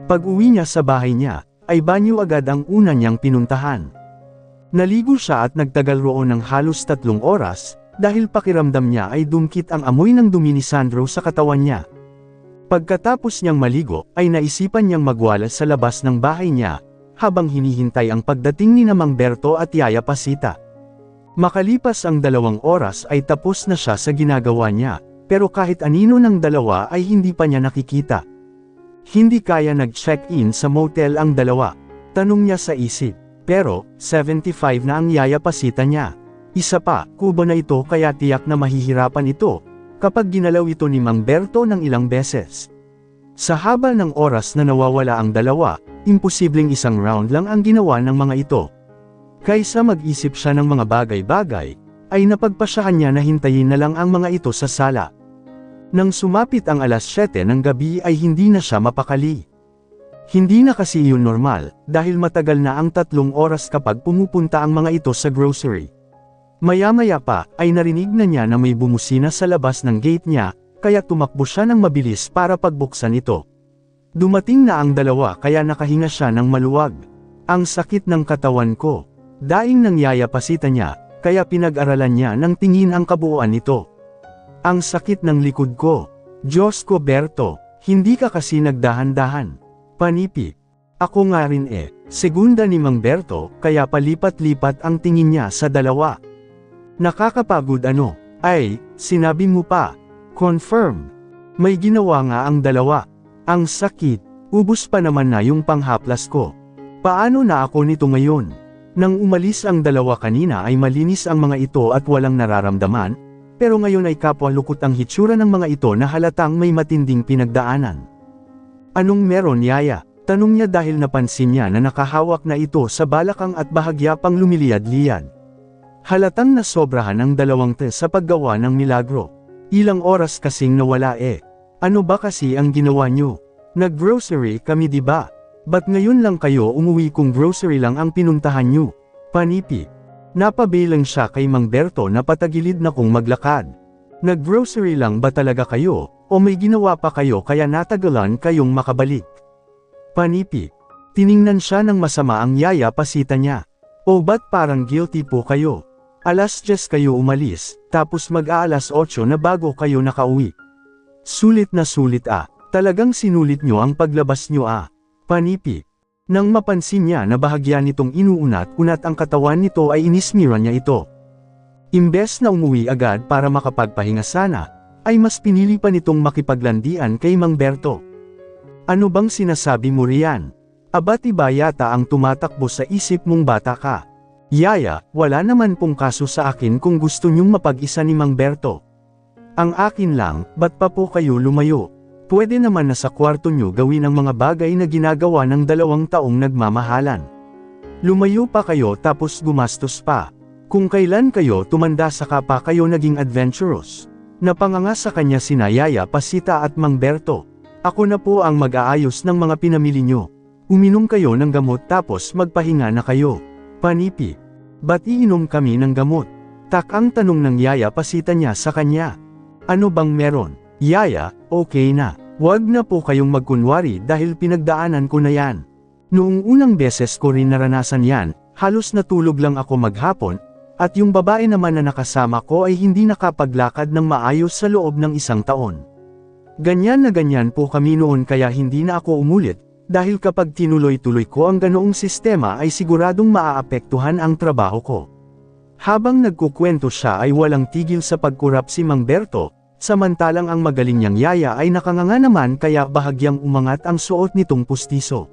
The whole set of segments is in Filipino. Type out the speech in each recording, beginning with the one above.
Pag-uwi niya sa bahay niya, ay banyo agad ang una niyang pinuntahan. Naligo siya at nagtagal roon ng halos 3 oras, dahil pakiramdam niya ay dumkit ang amoy ng dumi ni Sandro sa katawan niya. Pagkatapos niyang maligo, ay naisipan niyang magwalas sa labas ng bahay niya, habang hinihintay ang pagdating ni Mang Berto at Yaya Pasita. Makalipas ang 2 oras ay tapos na siya sa ginagawa niya, pero kahit anino ng dalawa ay hindi pa niya nakikita. Hindi kaya nag-check-in sa motel ang dalawa. Tanong niya sa isip. Pero, 75 na ang Yaya Pasita niya. Isa pa, kubo na ito kaya tiyak na mahihirapan ito, kapag ginalaw ito ni Mang Berto ng ilang beses. Sa haba ng oras na nawawala ang dalawa, imposibleng isang round lang ang ginawa ng mga ito. Kaysa mag-isip siya ng mga bagay-bagay, ay napagpasyahan niya na hintayin na lang ang mga ito sa sala. Nang sumapit ang alas 7 ng gabi ay hindi na siya mapakali. Hindi na kasi iyon normal, dahil matagal na ang 3 oras kapag pumupunta ang mga ito sa grocery. Maya-maya pa, ay narinig na niya na may bumusina sa labas ng gate niya, kaya tumakbo siya ng mabilis para pagbuksan ito. Dumating na ang dalawa kaya nakahinga siya ng maluwag. Ang sakit ng katawan ko. Daing ng Yaya Pasita niya, kaya pinag-aralan niya ng tingin ang kabuuan nito. Ang sakit ng likod ko. Diyos ko Berto, hindi ka kasi nagdahan-dahan. Panipi. Ako nga rin segunda ni Mang Berto, kaya palipat-lipat ang tingin niya sa dalawa. Nakakapagod ano? Ay, sinabi mo pa. Confirm. May ginawa nga ang dalawa. Ang sakit. Ubus pa naman na yung panghaplas ko. Paano na ako nito ngayon? Nang umalis ang dalawa kanina ay malinis ang mga ito at walang nararamdaman, pero ngayon ay kapwa lukot ang hitsura ng mga ito na halatang may matinding pinagdaanan. Anong meron Yaya? Tanong niya dahil napansin niya na nakahawak na ito sa balakang at bahagya pang lumiliyad-liyad. Halatang nasobrahan ang dalawang sa paggawa ng milagro. Ilang oras kasing nawala Ano ba kasi ang ginawa niyo? Nag-grocery kami diba? Ba't ngayon lang kayo umuwi kung grocery lang ang pinuntahan niyo? Panipi. Napabilang siya kay Mang Berto na patagilid na kung maglakad. Nag-grocery lang ba talaga kayo, o may ginawa pa kayo kaya natagalan kayong makabalik? Panipi. Tiningnan siya ng masama ang Yaya Pasita niya. O ba't parang guilty po kayo? Alas 10 kayo umalis, tapos mag-aalas 8 na bago kayo nakauwi. Sulit na sulit Talagang sinulit nyo ang paglabas nyo Panipi. Nang mapansin niya na bahagya nitong inuunat-unat ang katawan nito ay inismiran niya ito. Imbes na umuwi agad para makapagpahinga sana, ay mas pinili pa nitong makipaglandian kay Mang Berto. Ano bang sinasabi mo riyan? Abat iba yata ang tumatakbo sa isip mong bata ka. Yaya, wala naman pong kaso sa akin kung gusto niyong mapag-isa ni Mang Berto. Ang akin lang, ba't pa po kayo lumayo? Pwede naman na sa kwarto nyo gawin ang mga bagay na ginagawa ng 2 taong nagmamahalan. Lumayo pa kayo tapos gumastos pa. Kung kailan kayo tumanda saka pa kayo naging adventurous. Napanganga sa kanya sina Yaya Pasita at Mang Berto. Ako na po ang mag-aayos ng mga pinamili nyo. Uminom kayo ng gamot tapos magpahinga na kayo. Panipi. Ba't iinom kami ng gamot? Ang tanong ng Yaya Pasita niya sa kanya. Ano bang meron? Yaya, okay na. Huwag na po kayong magkunwari dahil pinagdaanan ko na yan. Noong unang beses ko rin naranasan yan, halos natulog lang ako maghapon, at yung babae naman na nakasama ko ay hindi nakapaglakad ng maayos sa loob ng 1 taon. Ganyan na ganyan po kami noon kaya hindi na ako umulit, dahil kapag tinuloy-tuloy ko ang ganoong sistema ay siguradong maaapektuhan ang trabaho ko. Habang nagkukwento siya ay walang tigil sa pagkurap si Mang Berto, samantalang ang magaling niyang Yaya ay nakanganga naman kaya bahagyang umangat ang suot nitong pustiso.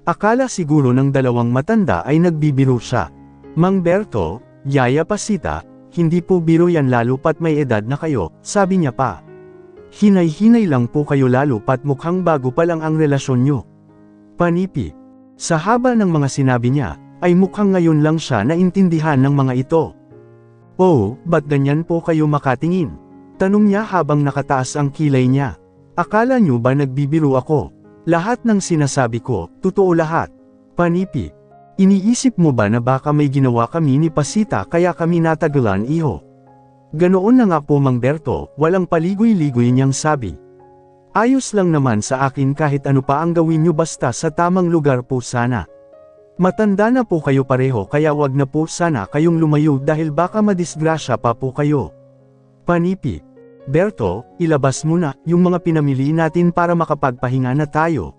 Akala siguro ng dalawang matanda ay nagbibiro siya. Mang Berto, Yaya Pasita, hindi po biro yan lalo pat may edad na kayo, sabi niya pa. Hinay-hinay lang po kayo lalo pat mukhang bago pa lang ang relasyon nyo. Panipi. Sa haba ng mga sinabi niya, ay mukhang ngayon lang siya naintindihan ng mga ito. Oh, ba't ganyan po kayo makatingin? Tanong niya habang nakataas ang kilay niya. Akala niyo ba nagbibiro ako? Lahat ng sinasabi ko, totoo lahat. Panipi. Iniisip mo ba na baka may ginawa kami ni Pasita kaya kami natagalan iho? Ganoon na nga po Mang Berto, walang paligoy-ligoy niyang sabi. Ayos lang naman sa akin kahit ano pa ang gawin nyo basta sa tamang lugar po sana. Matanda na po kayo pareho kaya wag na po sana kayong lumayo dahil baka madisgrasya pa po kayo. Panipi. Berto, ilabas mo na yung mga pinamili natin para makapagpahinga na tayo.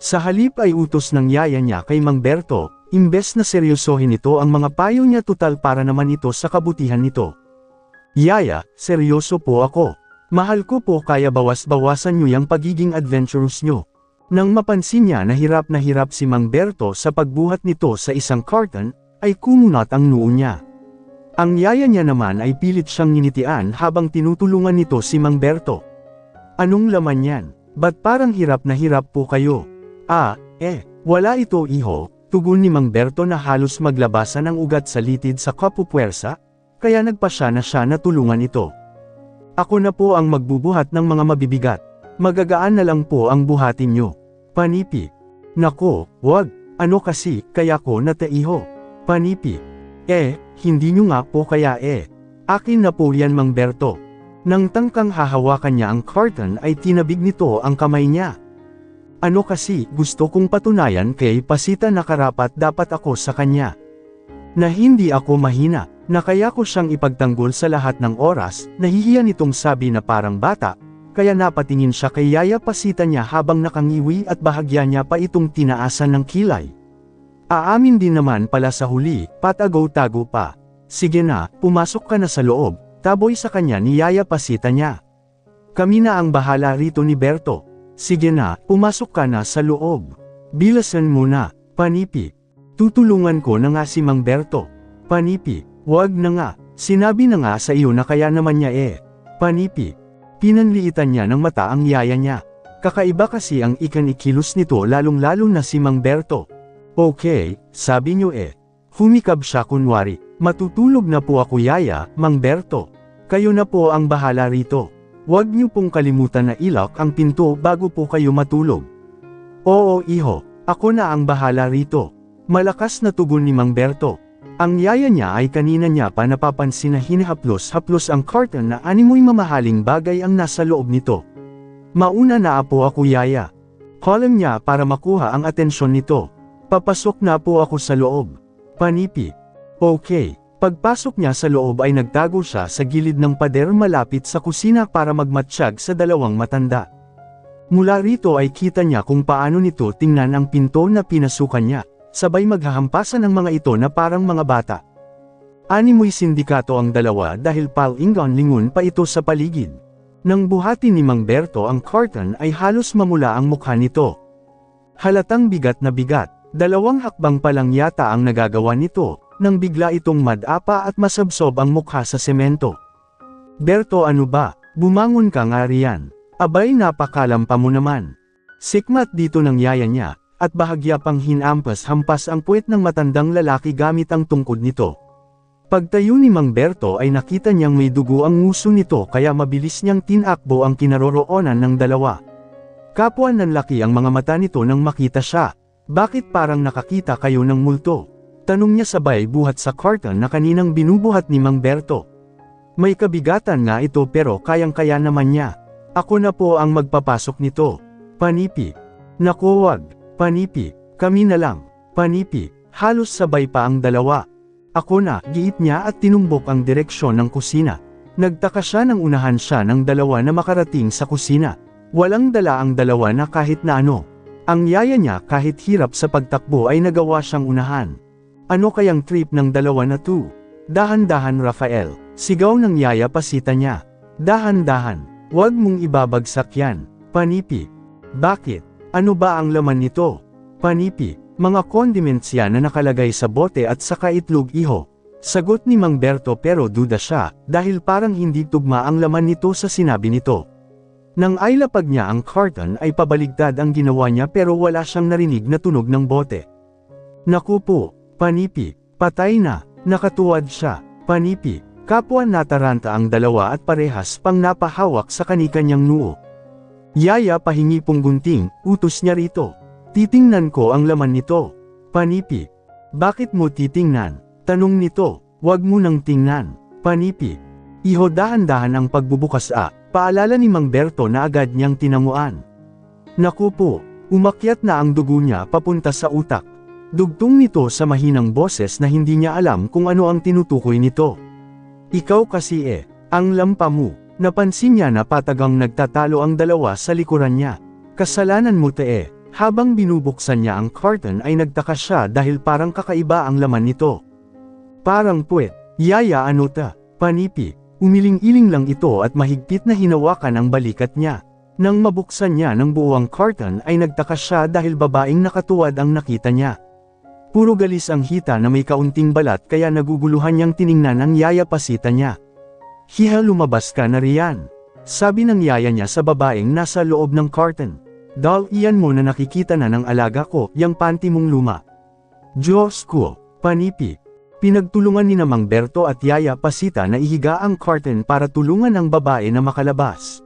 Sa halip ay utos ng yaya niya kay Mang Berto, imbes na seryosohin ito ang mga payo niya total para naman ito sa kabutihan nito. Yaya, seryoso po ako. Mahal ko po kaya bawas-bawasan nyo yung pagiging adventurous nyo. Nang mapansin niya na hirap si Mang Berto sa pagbuhat nito sa isang carton, ay kumunat ang noo niya. Ang yaya niya naman ay pilit siyang nginitian habang tinutulungan nito si Mang Berto. Anong laman yan? Ba't parang hirap na hirap po kayo? Wala ito iho, tugon ni Mang Berto na halos maglabasan ng ugat sa litid sa kapupwersa, kaya nagpasya na siya na tulungan ito. Ako na po ang magbubuhat ng mga mabibigat. Magagaan na lang po ang buhatin nyo. Panipi. Nako, wag, ano kasi, kaya ko nataiho. Panipi. Hindi nyo nga po kaya Akin na po yan Mang Berto. Nang tangkang hahawakan niya ang carton ay tinabig nito ang kamay niya. Ano kasi, gusto kong patunayan kay Pasita na karapat dapat ako sa kanya. Na hindi ako mahina, na kaya ko siyang ipagtanggol sa lahat ng oras, nahihiya nitong sabi na parang bata, kaya napatingin siya kay Yaya Pasita niya habang nakangiwi at bahagya niya pa itong tinaasan ng kilay. Aamin din naman pala sa huli, patago-tago pa. Sige na, pumasok ka na sa loob, taboy sa kanya ni Yaya Pasita niya. Kami na ang bahala rito ni Berto. Sige na, pumasok ka na sa loob. Bilasan mo na, Panipi. Tutulungan ko na nga si Mang Berto. Panipi, wag na nga, sinabi na nga sa iyo na kaya naman niya Panipi. Pinanliitan niya ng mata ang yaya niya. Kakaiba kasi ang ikan-ikilos nito lalong-lalo na si Mang Berto. Okay, sabi niyo Humikab siya kunwari, matutulog na po ako yaya, Mang Berto. Kayo na po ang bahala rito. Huwag niyo pong kalimutan na ilak ang pinto bago po kayo matulog. Oo iho, ako na ang bahala rito. Malakas na tugon ni Mang Berto. Ang yaya niya ay kanina niya pa napapansin na hinahaplos-haplos ang carton na animoy mamahaling bagay ang nasa loob nito. Mauna na po ako yaya. Column niya para makuha ang atensyon nito. Papasok na po ako sa loob. Panipi. Okay. Pagpasok niya sa loob ay nagtago siya sa gilid ng pader malapit sa kusina para magmatsyag sa dalawang matanda. Mula rito ay kita niya kung paano nito tingnan ang pinto na pinasukan niya, sabay maghahampasan ng mga ito na parang mga bata. Animoy sindikato ang dalawa dahil palingon-lingon pa ito sa paligid. Nang buhatin ni Mang Berto ang carton ay halos mamula ang mukha nito. Halatang bigat na bigat. Dalawang hakbang pa lang yata ang nagagawa nito, nang bigla itong madapa at masabsob ang mukha sa semento. Berto ano ba, bumangon ka nga riyan. Abay napakalampa mo naman. Sikmat dito ng yaya niya, at bahagya pang hinampas-hampas ang puwet ng matandang lalaki gamit ang tungkod nito. Pagtayo ni Mang Berto ay nakita niyang may dugo ang nguso nito kaya mabilis niyang tinakbo ang kinaroroonan ng dalawa. Kapwa nanlaki ang mga mata nito nang makita siya. Bakit parang nakakita kayo ng multo? Tanong niya sabay buhat sa carton na kaninang binubuhat ni Mang Berto. May kabigatan nga ito pero kayang-kaya naman niya. Ako na po ang magpapasok nito. Panipi. Naku wag. Panipi. Kami na lang. Panipi. Halos sabay pa ang dalawa. Ako na, giit niya at tinumbok ang direksyon ng kusina. Nagtaka siya nang unahan siya ng dalawa na makarating sa kusina. Walang dala ang dalawa na kahit na ano. Ang yaya niya kahit hirap sa pagtakbo ay nagawa siyang unahan. Ano kayang trip ng dalawa na to? Dahan-dahan Rafael, sigaw ng Yaya Pasita niya. Dahan-dahan, huwag mong ibabagsak yan. Panipi. Bakit? Ano ba ang laman nito? Panipi, mga condiments yan na nakalagay sa bote at saka itlog iho. Sagot ni Mang Berto pero duda siya, dahil parang hindi tugma ang laman nito sa sinabi nito. Nang ailapag niya ang carton ay pabaligtad ang ginawa niya pero wala siyang narinig na tunog ng bote. Naku po, Panipi, patay na, nakatuwad siya, Panipi, kapwa nataranta ang dalawa at parehas pang napahawak sa kanikanyang noo. Yaya pahingi pong gunting, utos niya rito. Titingnan ko ang laman nito. Panipi, bakit mo titingnan? Tanong nito, wag mo nang tingnan. Panipi, iho dahan-dahan ang pagbubukas Paalala ni Mang Berto na agad niyang tinamuan. Naku po, umakyat na ang dugo niya papunta sa utak. Dugtong nito sa mahinang boses na hindi niya alam kung ano ang tinutukoy nito. Ikaw kasi ang lampa mo. Napansin niya na patagang nagtatalo ang dalawa sa likuran niya. Kasalanan mo Habang binubuksan niya ang curtain ay nagtaka siya dahil parang kakaiba ang laman nito. Parang puwet, yaya ano ta, panipi. Umiling-iling lang ito at mahigpit na hinawakan ang balikat niya. Nang mabuksan niya ng buo ang curtain ay nagtaka siya dahil babaeng nakatuwad ang nakita niya. Puro galis ang hita na may kaunting balat kaya naguguluhan niyang tiningnan ang yaya pasita niya. Hiha, lumabas ka na riyan. Sabi ng yaya niya sa babaeng nasa loob ng curtain. Dal, iyan mo na nakikita na ng alaga ko, yang panty mong luma. Diyos ko, panipi. Pinagtulungan ni Mang Berto at Yaya Pasita na ihiga ang curtain para tulungan ang babae na makalabas.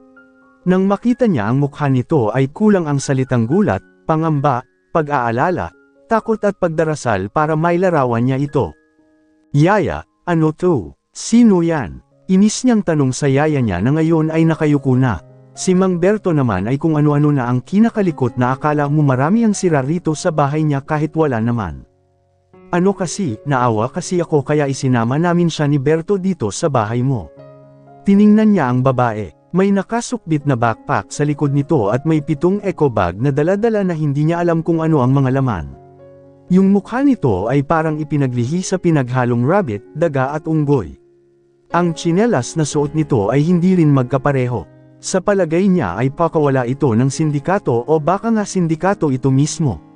Nang makita niya ang mukha nito ay kulang ang salitang gulat, pangamba, pag-aalala, takot at pagdarasal para mailarawan niya ito. Yaya, ano to? Sino yan? Inis niyang tanong sa yaya niya na ngayon ay nakayuko na. Si Mang Berto naman ay kung ano-ano na ang kinakalikot na akala mo marami ang sira rito sa bahay niya kahit wala naman. Ano kasi, naawa kasi ako kaya isinama namin siya ni Berto dito sa bahay mo. Tiningnan niya ang babae. May nakasukbit na backpack sa likod nito at may 7 eco bag na dala-dala na hindi niya alam kung ano ang mga laman. Yung mukha nito ay parang ipinaglihi sa pinaghalong rabbit, daga at unggoy. Ang tsinelas na suot nito ay hindi rin magkapareho. Sa palagay niya ay pakawala ito ng sindikato o baka nga sindikato ito mismo.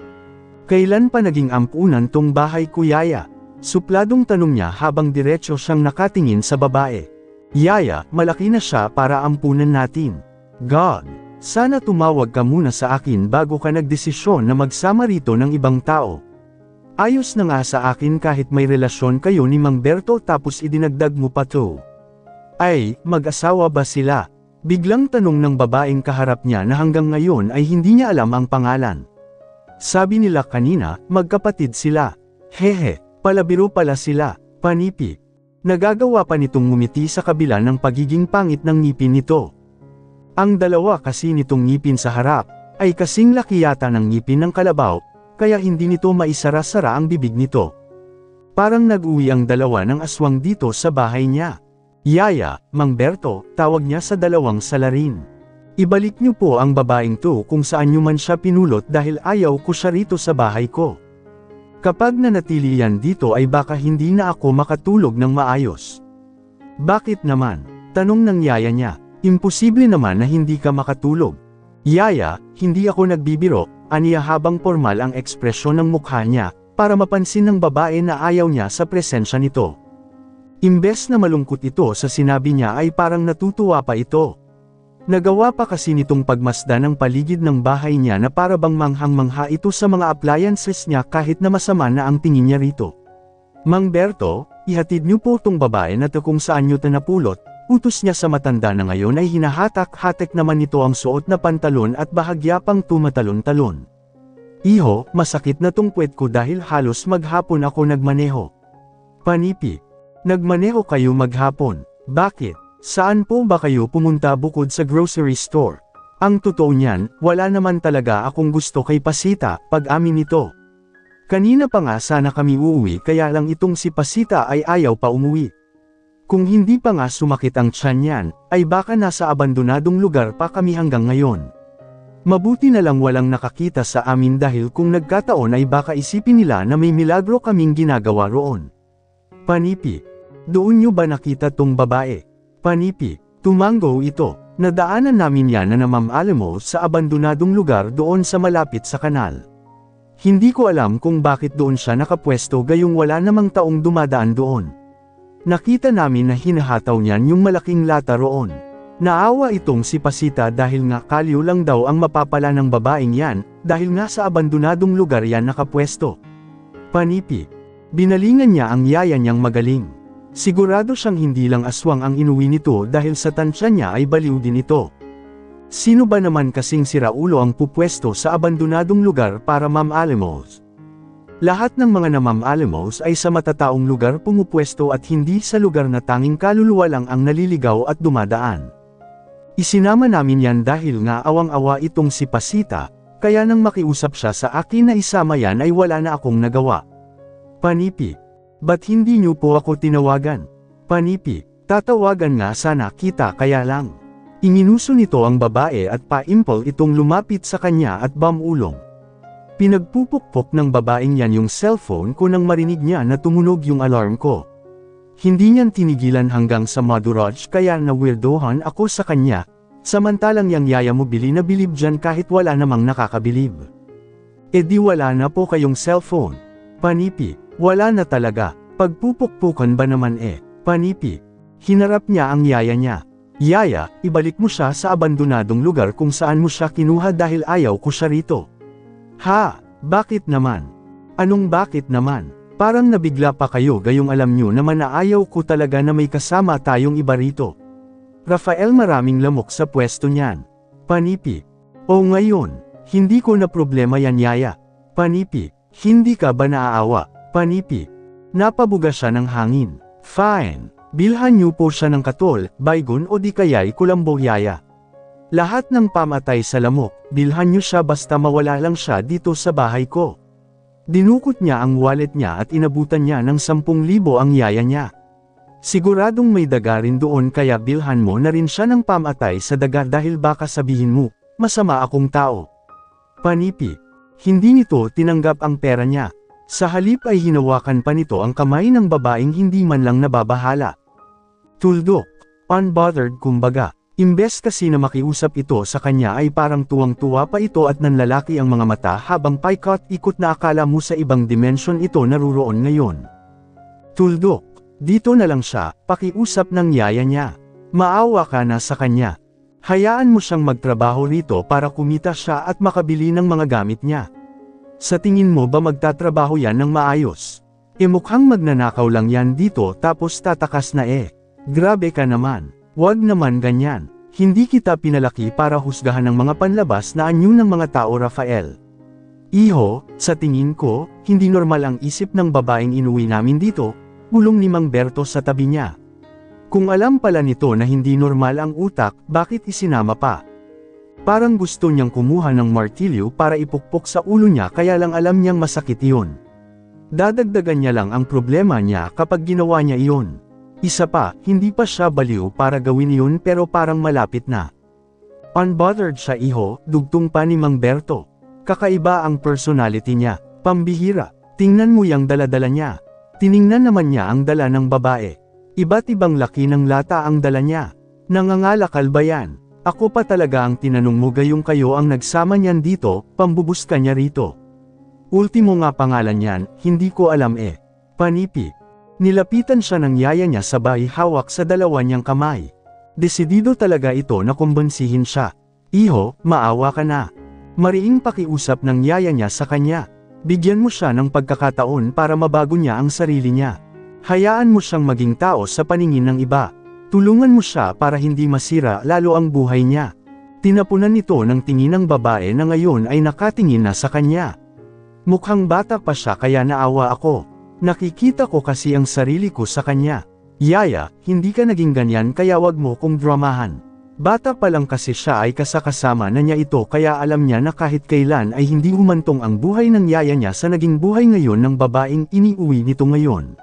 Kailan pa naging ampunan tong bahay ko, yaya? Supladong tanong niya habang diretso siyang nakatingin sa babae. Yaya, malaki na siya para ampunan natin. God, sana tumawag ka muna sa akin bago ka nagdesisyon na magsama rito ng ibang tao. Ayos na nga sa akin kahit may relasyon kayo ni Mang Berto tapos idinagdag mo pa to. Ay, mag-asawa ba sila? Biglang tanong ng babaeng kaharap niya na hanggang ngayon ay hindi niya alam ang pangalan. Sabi nila kanina, magkapatid sila. Hehe, palabiro pala sila, panipi. Nagagawa pa nitong ngumiti sa kabila ng pagiging pangit ng ngipin nito. Ang dalawa kasi nitong ngipin sa harap, ay kasing laki yata ng ngipin ng kalabaw, kaya hindi nito maisara-sara ang bibig nito. Parang nag-uwi ang dalawa ng aswang dito sa bahay niya. Yaya, Mang Berto, tawag niya sa dalawang salarin. Ibalik niyo po ang babaeng to kung saan niyo man siya pinulot dahil ayaw ko siya rito sa bahay ko. Kapag nanatili yan dito ay baka hindi na ako makatulog ng maayos. Bakit naman? Tanong ng yaya niya. Imposible naman na hindi ka makatulog. Yaya, hindi ako nagbibiro, aniya habang formal ang ekspresyon ng mukha niya, para mapansin ng babae na ayaw niya sa presensya nito. Imbes na malungkot ito sa sinabi niya ay parang natutuwa pa ito. Nagawa pa kasi nitong pagmasdan ng paligid ng bahay niya na para bang manghang-mangha ito sa mga appliances niya kahit na masama na ang tingin niya rito. Mang Berto, ihatid niyo po tong babae na to kung saan niyo napulot, utos niya sa matanda na ngayon ay hinahatak-hatek naman nito ang suot na pantalon at bahagya pang tumatalon-talon. Iho, masakit na tong puwet ko dahil halos maghapon ako nagmaneho. Panipi. Nagmaneho kayo maghapon. Bakit? Saan po ba kayo pumunta bukod sa grocery store? Ang totoo niyan, wala naman talaga akong gusto kay Pasita, pag-amin nito. Kanina pa nga sana kami uuwi kaya lang itong si Pasita ay ayaw pa umuwi. Kung hindi pa nga sumakit ang tiyan niyan, ay baka nasa abandonadong lugar pa kami hanggang ngayon. Mabuti na lang walang nakakita sa amin dahil kung nagkataon ay baka isipin nila na may milagro kaming ginagawa roon. Panipi. Doon niyo ba nakita tong babae? Panipi, tumango ito. Nadaanan namin yan na namamala mo sa abandonadong lugar doon sa malapit sa kanal. Hindi ko alam kung bakit doon siya nakapwesto gayong wala namang taong dumadaan doon. Nakita namin na hinahataw niyan yung malaking lata roon. Naawa itong si Pasita dahil nga kalyo lang daw ang mapapala ng babaeng yan, dahil nga sa abandonadong lugar yan nakapwesto. Panipi, binalingan niya ang yaya niyang magaling. Sigurado siyang hindi lang aswang ang inuwi nito dahil sa tansya niya ay baliw din ito. Sino ba naman kasing siraulo ang pupwesto sa abandonadong lugar para mamalimos? Lahat ng mga namamalimos ay sa matataong lugar pumupwesto at hindi sa lugar na tanging kaluluwa lang ang naliligaw at dumadaan. Isinama namin yan dahil nga awang-awa itong si Pasita, kaya nang makiusap siya sa akin na isama yan ay wala na akong nagawa. Panipi. Ba't hindi niyo po ako tinawagan? Panipi. Tatawagan nga sana kita kaya lang. Inginuso nito ang babae at paimpol itong lumapit sa kanya at bamulong. Pinagpupukpok ng babaeng yan yung cellphone ko nang marinig niya na tumunog yung alarm ko. Hindi niyan tinigilan hanggang sa maduraj kaya nawirdohan ako sa kanya, samantalang yang yaya mo bili na bilib dyan kahit wala namang nakakabilib. E di wala na po kayong cellphone. Panipi, wala na talaga, pagpupukpukan ba naman Panipi. Hinarap niya ang yaya niya. Yaya, ibalik mo siya sa abandonadong lugar kung saan mo siya kinuha dahil ayaw ko siya rito. Ha, bakit naman? Anong bakit naman? Parang nabigla pa kayo gayong alam nyo naman na ayaw ko talaga na may kasama tayong iba rito. Rafael maraming lamok sa pwesto niyan. Panipi. O ngayon, hindi ko na problema yan yaya. Panipi, hindi ka ba naaawa? Panipi. Napabuga siya ng hangin. Fine. Bilhan niyo po siya ng katol, baygon o di kaya'y kulambo yaya. Lahat ng pamatay sa lamok, bilhan niyo siya basta mawala lang siya dito sa bahay ko. Dinukot niya ang wallet niya at inabutan niya ng 10,000 ang yaya niya. Siguradong may daga rin doon kaya bilhan mo na rin siya ng pamatay sa daga dahil baka sabihin mo, masama akong tao. Panipi. Hindi nito tinanggap ang pera niya. Sa halip ay hinawakan pa nito ang kamay ng babaeng hindi man lang nababahala. Tuldok. Unbothered kumbaga. Imbes kasi na makiusap ito sa kanya ay parang tuwang-tuwa pa ito at nanlalaki ang mga mata habang paikot-ikot na akala mo sa ibang dimensyon ito naruroon ngayon. Tuldok, dito na lang siya, pakiusap ng yaya niya. Maawa ka na sa kanya. Hayaan mo siyang magtrabaho rito para kumita siya at makabili ng mga gamit niya. Sa tingin mo ba magtatrabaho yan ng maayos? Mukhang magnanakaw lang yan dito tapos tatakas na Grabe ka naman. Wag naman ganyan. Hindi kita pinalaki para husgahan ng mga panlabas na anyo ng mga tao Rafael. Iho, sa tingin ko, hindi normal ang isip ng babaeng inuwi namin dito, bulong ni Mang Berto sa tabi niya. Kung alam pala nito na hindi normal ang utak, bakit isinama pa? Parang gusto niyang kumuha ng martilyo para ipukpok sa ulo niya kaya lang alam niyang masakit iyon. Dadagdagan niya lang ang problema niya kapag ginawa niya iyon. Isa pa, hindi pa siya baliw para gawin iyon pero parang malapit na. Unbothered siya iho, dugtong pa ni Mang Berto. Kakaiba ang personality niya, pambihira. Tingnan mo yang dala-dala niya. Tiningnan naman niya ang dala ng babae. Iba't ibang laki ng lata ang dala niya. Nangangalakal ba yan? Ako pa talaga ang tinanong mo gayong kayo ang nagsama niyan dito, pambubuska niya rito. Ultimo nga pangalan niyan, hindi ko alam Panipi. Nilapitan siya ng yaya niya sabay hawak sa dalawa niyang kamay. Desidido talaga ito na kumbinsihin siya. Iho, maawa ka na. Mariing pakiusap ng yaya niya sa kanya. Bigyan mo siya ng pagkakataon para mabago niya ang sarili niya. Hayaan mo siyang maging tao sa paningin ng iba. Tulungan mo siya para hindi masira lalo ang buhay niya. Tinapunan nito ng tingin ng babae na ngayon ay nakatingin na sa kanya. Mukhang bata pa siya kaya naawa ako. Nakikita ko kasi ang sarili ko sa kanya. Yaya, hindi ka naging ganyan kaya wag mo kong dramahan. Bata pa lang kasi siya ay kasakasama na niya ito kaya alam niya na kahit kailan ay hindi humantong ang buhay ng yaya niya sa naging buhay ngayon ng babaeng iniuwi nito ngayon.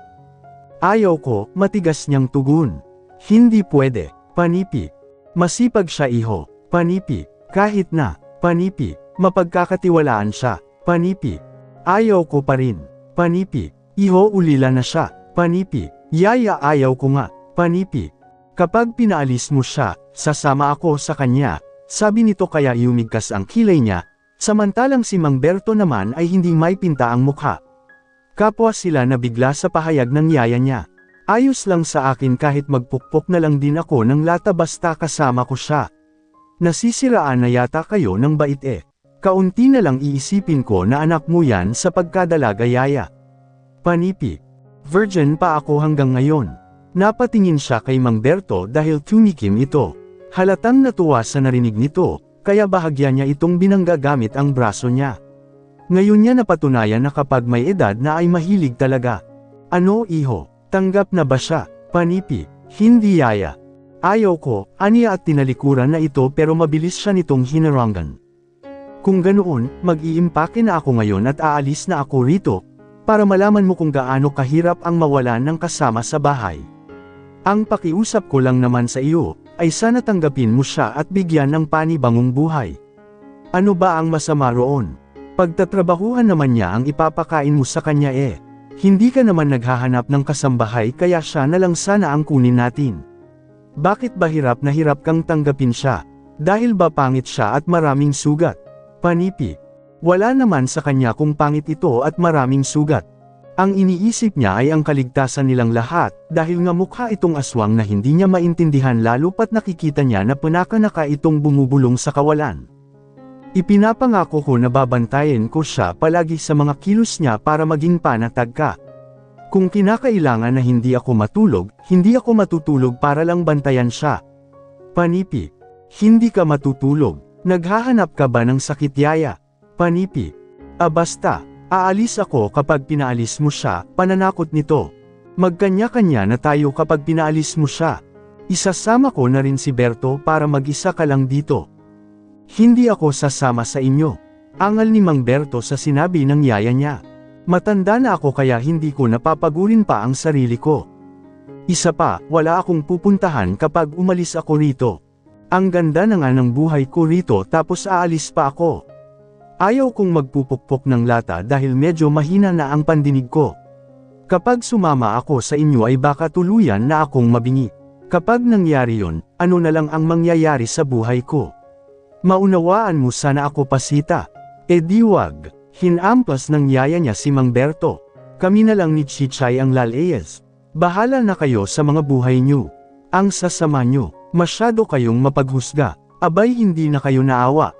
Ayaw ko, matigas niyang tugon. Hindi pwede, Panipi. Masipag siya iho, Panipi. Kahit na, Panipi, mapagkakatiwalaan siya, Panipi. Ayaw ko pa rin, Panipi. Iho ulila na siya, Panipi. Yaya ayaw ko nga, Panipi. Kapag pinaalis mo siya, sasama ako sa kanya, sabi nito kaya yumigkas ang kilay niya, samantalang si Mang Berto naman ay hindi may pinta ang mukha. Kapwa sila nabigla sa pahayag ng yaya niya. Ayos lang sa akin kahit magpukpok na lang din ako ng lata basta kasama ko siya. Nasisiraan na yata kayo ng bait Kaunti na lang iisipin ko na anak mo yan sa pagkadalaga yaya. Panipi. Virgin pa ako hanggang ngayon. Napatingin siya kay Mang Berto dahil tumikim ito. Halatang natuwa sa narinig nito, kaya bahagya niya itong binangga gamit ang braso niya. Ngayon niya napatunayan na kapag may edad na ay mahilig talaga. Ano iho? Tanggap na ba siya? Panipi. Hindi yaya. Ayaw ko, aniya at tinalikuran na ito pero mabilis siya nitong hinarangan. Kung ganoon, mag-iimpake na ako ngayon at aalis na ako rito, para malaman mo kung gaano kahirap ang mawalan ng kasama sa bahay. Ang pakiusap ko lang naman sa iyo, ay sana tanggapin mo siya at bigyan ng panibagong buhay. Ano ba ang masama roon? Pagtatrabahuhan naman niya ang ipapakain mo sa kanya eh. Hindi ka naman naghahanap ng kasambahay kaya siya na lang sana ang kunin natin. Bakit ba hirap na hirap kang tanggapin siya? Dahil ba pangit siya at maraming sugat? Panipi. Wala naman sa kanya kung pangit ito at maraming sugat. Ang iniisip niya ay ang kaligtasan nilang lahat, dahil nga mukha itong aswang na hindi niya maintindihan lalo pat nakikita niya na panaka-naka itong bumubulong sa kawalan. Ipinapangako ko na babantayan ko siya palagi sa mga kilos niya para maging panatag ka. Kung kinakailangan na hindi ako matulog, hindi ako matutulog para lang bantayan siya. Panipi. Hindi ka matutulog. Naghahanap ka ba ng sakit yaya? Panipi. Basta, aalis ako kapag pinaalis mo siya, pananakot nito. Magkanya-kanya na tayo kapag pinaalis mo siya. Isasama ko na rin si Berto para mag-isa ka lang dito. Hindi ako sasama sa inyo. Angal ni Mang Berto sa sinabi ng yaya niya. Matanda na ako kaya hindi ko napapagurin pa ang sarili ko. Isa pa, wala akong pupuntahan kapag umalis ako rito. Ang ganda na nga ng buhay ko rito tapos aalis pa ako. Ayaw kong magpupukpok ng lata dahil medyo mahina na ang pandinig ko. Kapag sumama ako sa inyo ay baka tuluyan na akong mabingi. Kapag nangyari yon, ano na lang ang mangyayari sa buhay ko? Maunawaan mo sana ako pasita. E di wag. Hinampas ng yaya niya si Mang Berto. Kami na lang ni Chichay ang laleyes. Bahala na kayo sa mga buhay niyo. Ang sasama niyo. Masyado kayong mapaghusga. Abay hindi na kayo naawa.